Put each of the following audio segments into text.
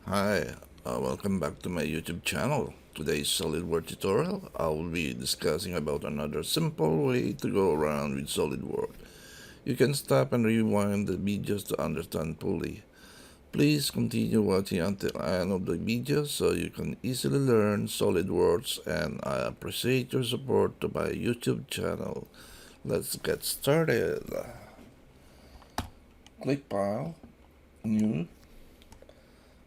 Hi, welcome back to my YouTube channel. Today's SolidWorks tutorial, I will be discussing about another simple way to go around with SolidWorks. You can stop and rewind the videos to understand fully. Please continue watching until the end of the video so you can easily learn SolidWorks, and I appreciate your support to my YouTube channel. Let's get started. Click File, New,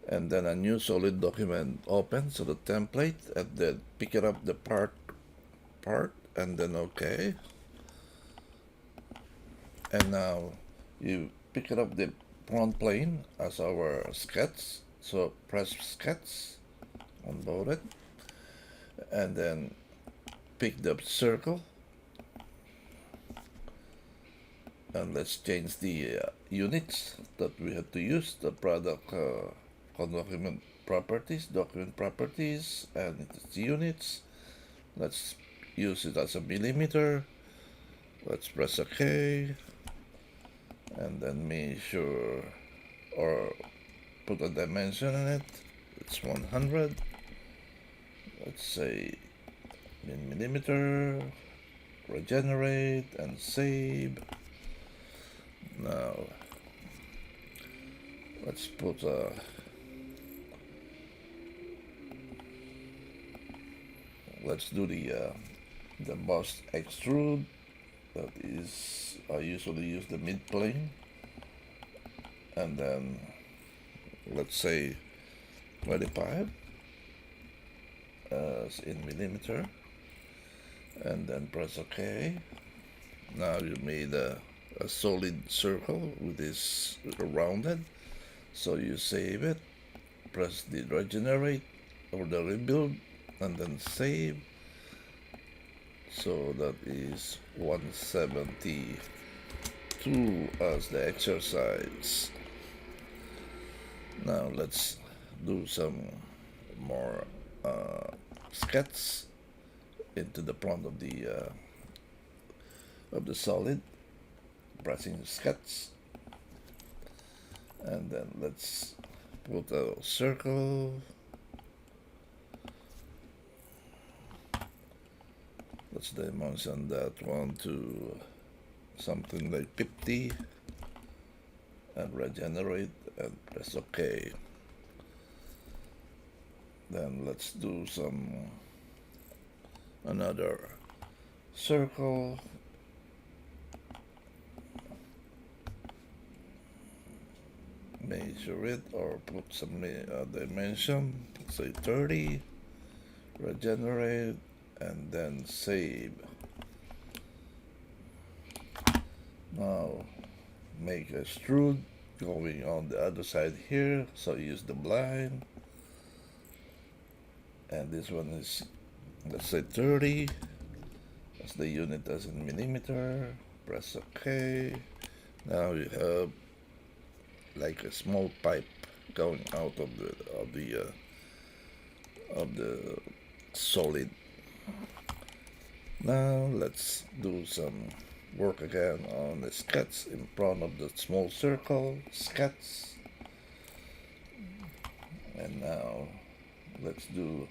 and then a new solid document opens, so the template, and then pick it up the part and then OK. And now you pick it up the front plane as our sketch, so press sketch on both it, and then pick the circle, and let's change the units that we have to use, the product document properties, and it's units. Let's use it as a millimeter. Let's press OK, and then make sure or put a dimension in it. It's 100. Let's say in millimeter. Regenerate and save. Now let's put let's do the bust extrude. That is, I usually use the mid plane, and then let's say 25 in millimeter, and then press OK. Now you made a solid circle with this rounded, so you save it, press the regenerate or the rebuild, and then save. So that is 172 as the exercise. Now let's do some more sketch into the front of the solid, pressing sketch, and then let's put a circle. Let's dimension that one to something like 50 and regenerate and press OK. Then let's do another circle. Measure it or put some dimension, say 30, regenerate, and then save. Now make a extrude going on the other side here, so use the blind, and this one is, let's say 30 as the unit as in millimeter. Press OK. Now you have like a small pipe going out of the solid. Now let's do some work again on the sketch in front of the small circle, sketch. And now let's do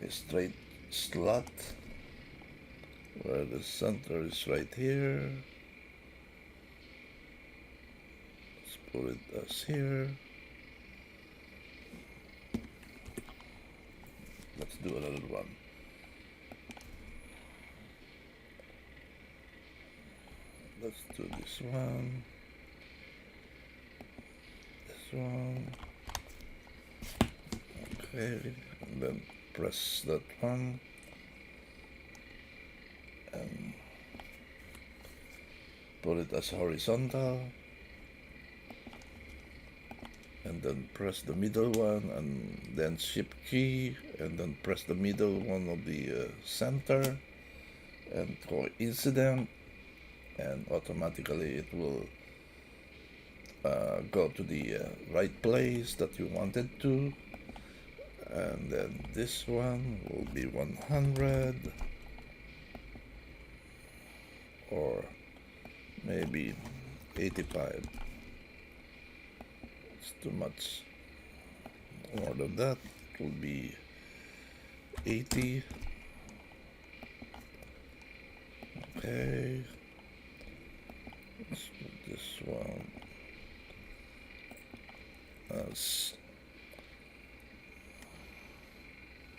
a straight slot where the center is right here. Let's put it as here. Let's do another one. Let's do this one. This one. Okay, and then press that one. And put it as horizontal. And then press the middle one, and then shift key, and then press the middle one of the center, and coincident, and automatically it will go to the right place that you wanted to. And then this one will be 100, or maybe 85. It's too much. More than that, it will be 80. Okay. Let's put this one as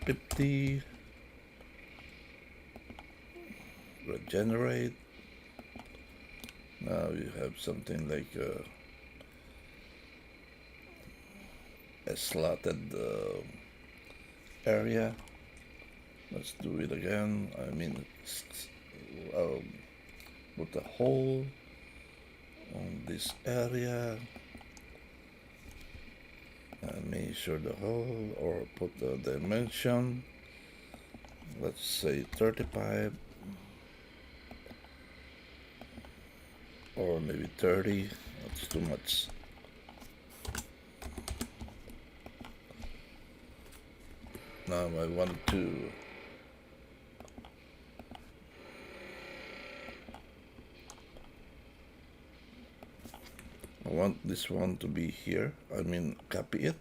50. Regenerate. Now you have something like a slotted area. Let's do it again. I mean, put a hole on this area and measure the hole, or put the dimension. Let's say 35 or maybe 30. That's too much. Now I want this one to be here. I mean, copy it.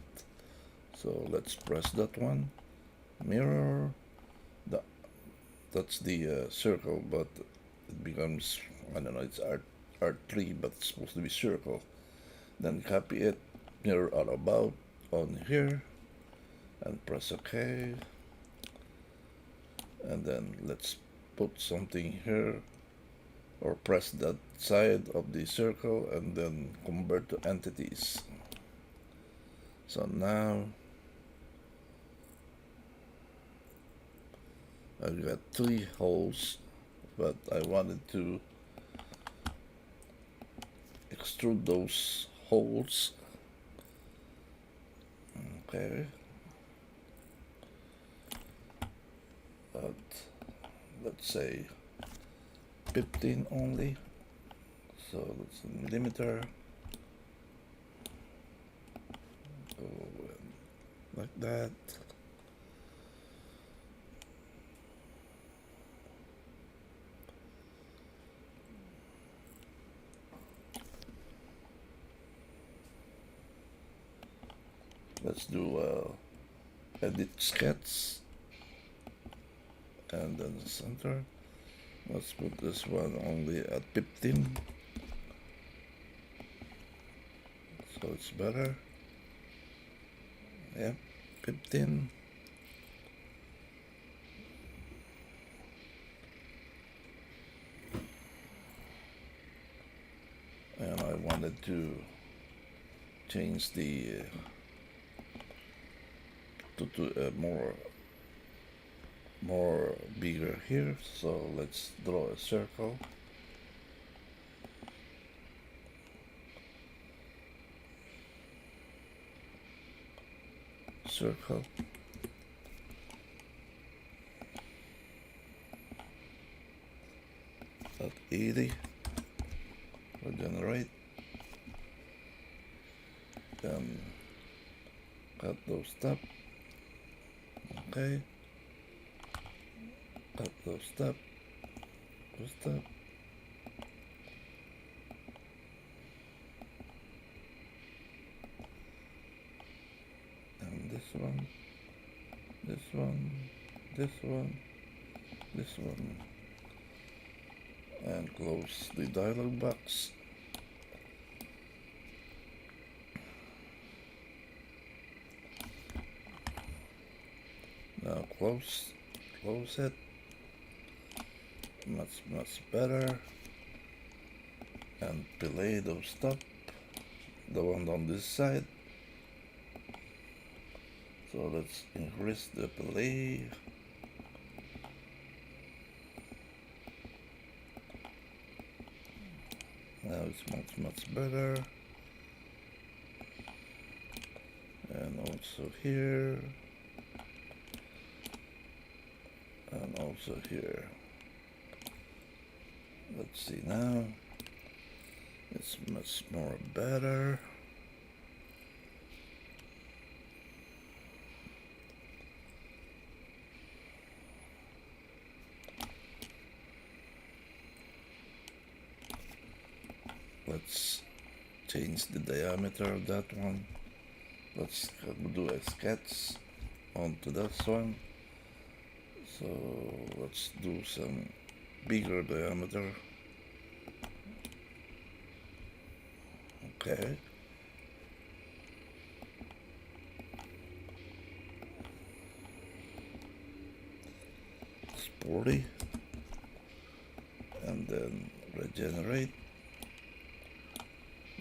So let's press that one. Mirror. That's the circle, but it becomes, I don't know, it's R3, but it's supposed to be circle. Then copy it, mirror all about on here, and press OK. And then let's put something here, or press that side of the circle and then convert to entities. So now I've got 3 holes, but I wanted to extrude those holes. Okay. But let's say 15 only. So that's a millimeter. Go like that. Let's do edit sketch, and then the center. Let's put this one only at 15, so it's better. Yep, 15. And I wanted to change the to more bigger here, so let's draw a circle. Circle. At 80. Regenerate. Then cut those top. Okay. Cut those top. Those top. And this one. This one. This one. This one. And close the dialog box. Now close it. Much better. And delay those top, the one on this side. So let's increase the delay. Now it's much better. And also here. And also here. Let's see now. It's much more better. Let's change the diameter of that one. Let's do a sketch onto this one. So let's do some bigger diameter. Okay. It's 40. And then regenerate.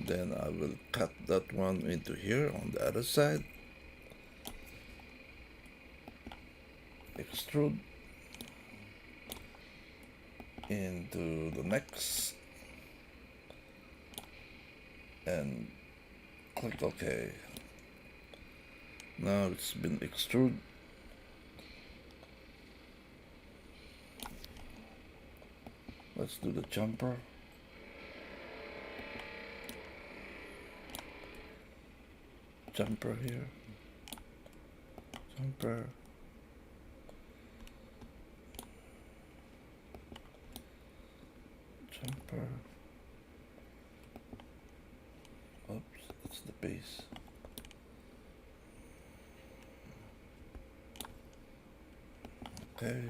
Then I will cut that one into here on the other side. Extrude into the next and click OK. Now it's been extruded. Let's do the jumper. Jumper here. Jumper. Jumper. Oops, that's the base. Okay.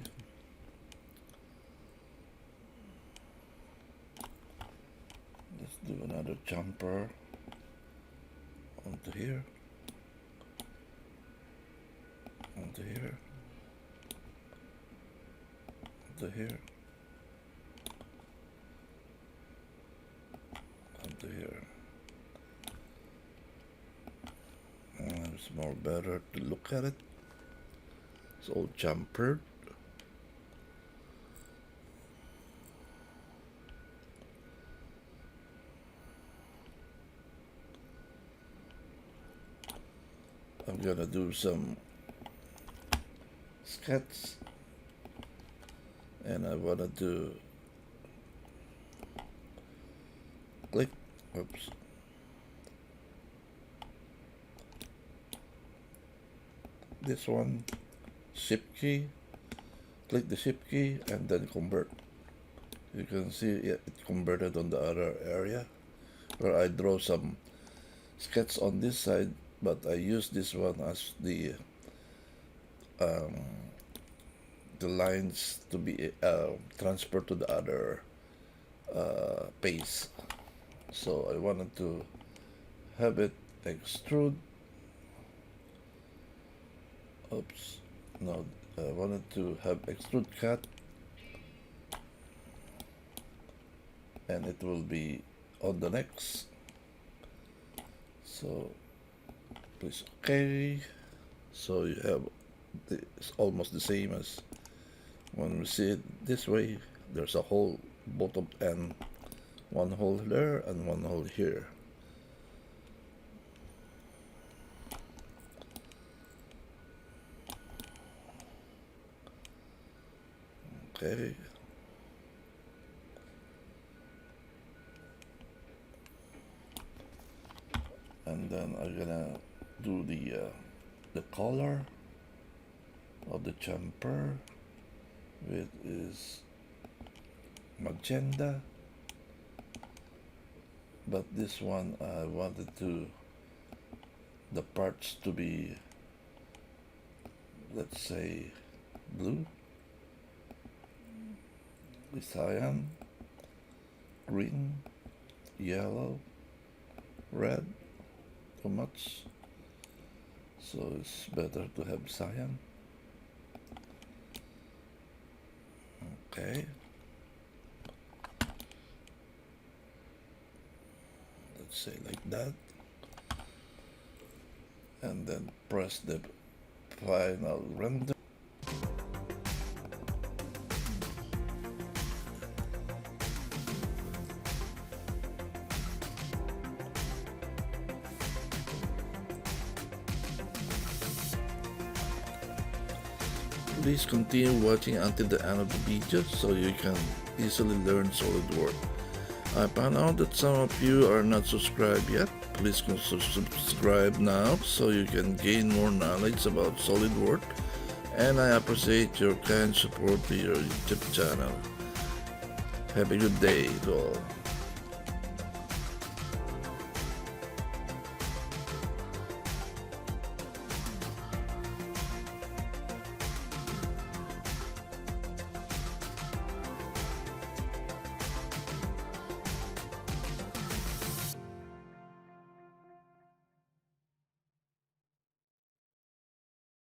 Let's do another jumper onto here. Onto here. Onto here. Onto here. It's more better to look at it. It's all jumpered. I'm gonna do some sketch, and I wanted to click, oops, this one, shift key, click the shift key and then convert. You can see it converted on the other area where I draw some sketch on this side, but I use this one as the lines to be transferred to the other paste. So I wanted to have it extrude. Oops, no, I wanted to have extrude cut, and it will be on the next. So please OK. So you have it's almost the same as when we see it this way. There's a hole bottom end, one hole there and one hole here. Okay. And then I'm gonna do the color of the jumper, which is magenta, but this one I wanted the parts to be, let's say, blue, cyan, green, yellow, red. Too much, so it's better to have cyan. Okay, let's say like that, and then press the final render. Please continue watching until the end of the video so you can easily learn SolidWorks. I found out that some of you are not subscribed yet. Please subscribe now so you can gain more knowledge about SolidWorks, and I appreciate your kind support to your YouTube channel. Have a good day to all.